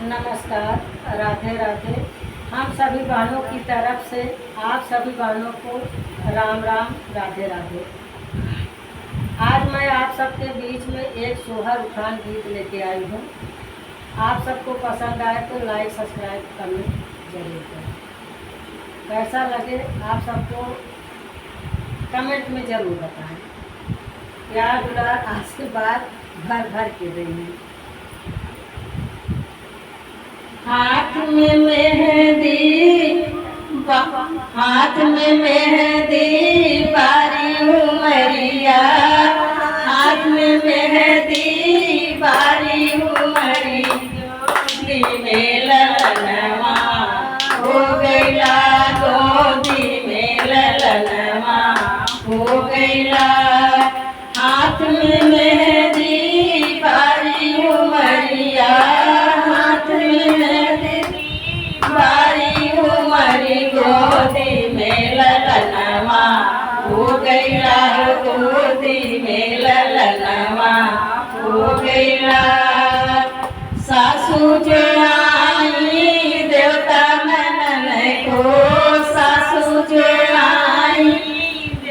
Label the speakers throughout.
Speaker 1: नमस्कार, राधे राधे। हम सभी बहनों की तरफ से आप सभी बहनों को राम राम, राधे राधे। आज मैं आप सबके बीच में एक सोहर उठान गीत लेके आई हूँ। आप सबको पसंद आए तो लाइक सब्सक्राइब करना जरूर करें। कैसा लगे आप सबको कमेंट में ज़रूर बताएं। प्यार दुलार आशीर्वाद भर भर के देंगे। हाथ में मेहंदी बारी उमरिया, हाथ में मेहंदी बारी उमरिया, में ललनवा हो गईला, गोदी में ललनवा हो गईला। हाथ में मेहंदी बारी उमरिया, हाथ में मेहंदी बारी उमरी, गोदी में ललनवा हो गईला, गोदी में ललनवा हो गईला। सासू जो आई देवता मनन को, सासू जो आई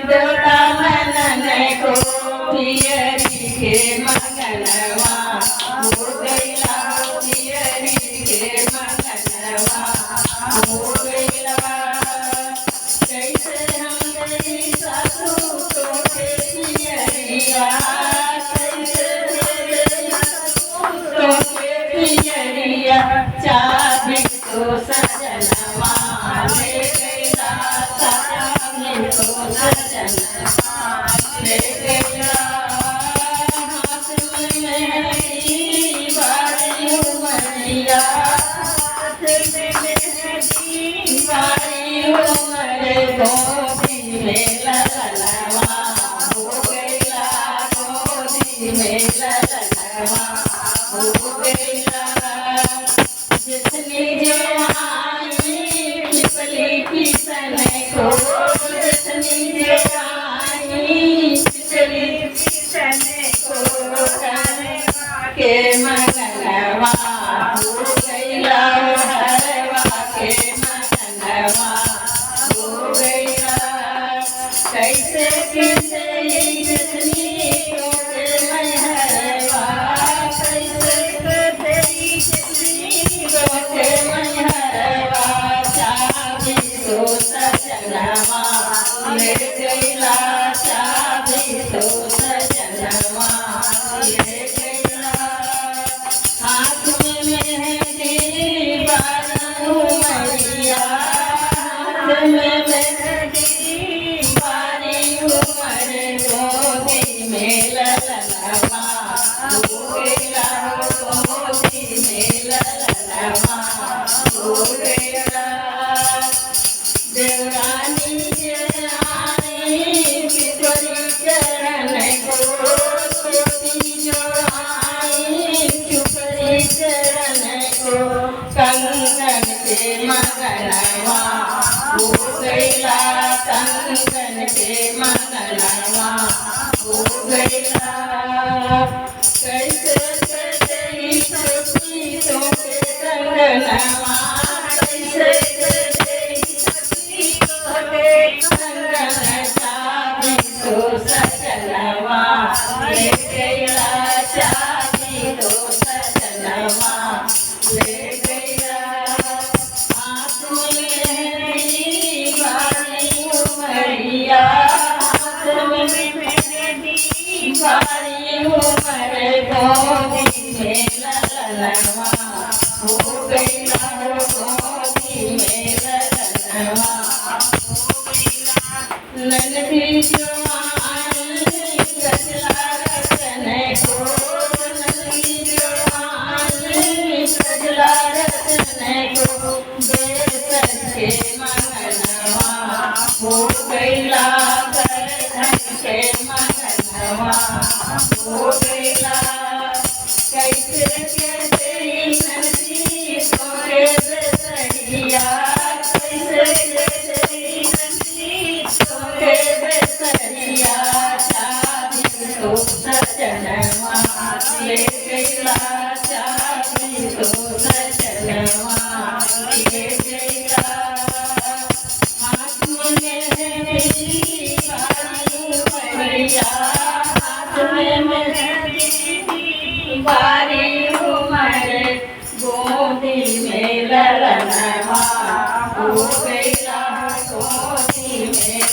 Speaker 1: देवता मनन को, पियरी के मंगनवा हो गईला, पियरी के मंगनवा हो गईला। कैसे हम गई सासू तो के पियरिया, कैसे तो के पियरिया, चाबी तो सजनवा ले गईला, चाबी तो सजनवा ले गईला। हाथ में मेहंदी बारी उमरिया, हाथ में मेहंदी बारी उमरे, गोदी में ललनवा हो गईला, गोदी में ललनवा हो गईला। जितनी जो आई पिपली पिसन को, जितनी जो आई पिपली पिसन को, करवा के मंगनवा हो गईला, हरवा के मंगनवा हो गईला। कैसे कैसे जितनी के महरवा, कैसे कैसे जितनी के महरवा, चाबी तो सजनवा ले गईला, चाबी तो सजनवा ले गईला। हाथ में मेहंदी बारी उमरिया, हाथ में मेहंदी बारी उमरे, गोदी में ललनवा हो गईला, गोदी में ललनवा हो गईला। देवरानी आई किशोरी चरण को, छोटी जो आई किशोरी चरण को, कंगन के मंगनवा हो गईला, कंगन के मंगनवा हो गईला। कैसे कैसे छोटी तो के कंगनवा, कैसे कैसे चाबी तो सजनवा ले गईला, चाबी तो सजनवा ले गईला। हाथ में मेहंदी बारी उमरिया, हाथ में मेहंदी बारी उमरे, गोदी में ललनवा हो गईला, गोदी में ललनवा हो गईला। नन्ही जो आई गजला रतन को, नन्ही जो आई गजला रतन को, बेसन के मंगनवा हो गईला, करधन के मंगनवा हो गईला। कैसे कैसे नन्ही तोरे बेसरिया, कैसे कैसे नन्ही तोरे बेसरिया, चाबी तो सजनवा ले गईला, चाबी तो सजनवा के गया हाथ में मेरी भैया हाथ में मेरी बारी उमर गोदी में ललनवा हो गया गोदी में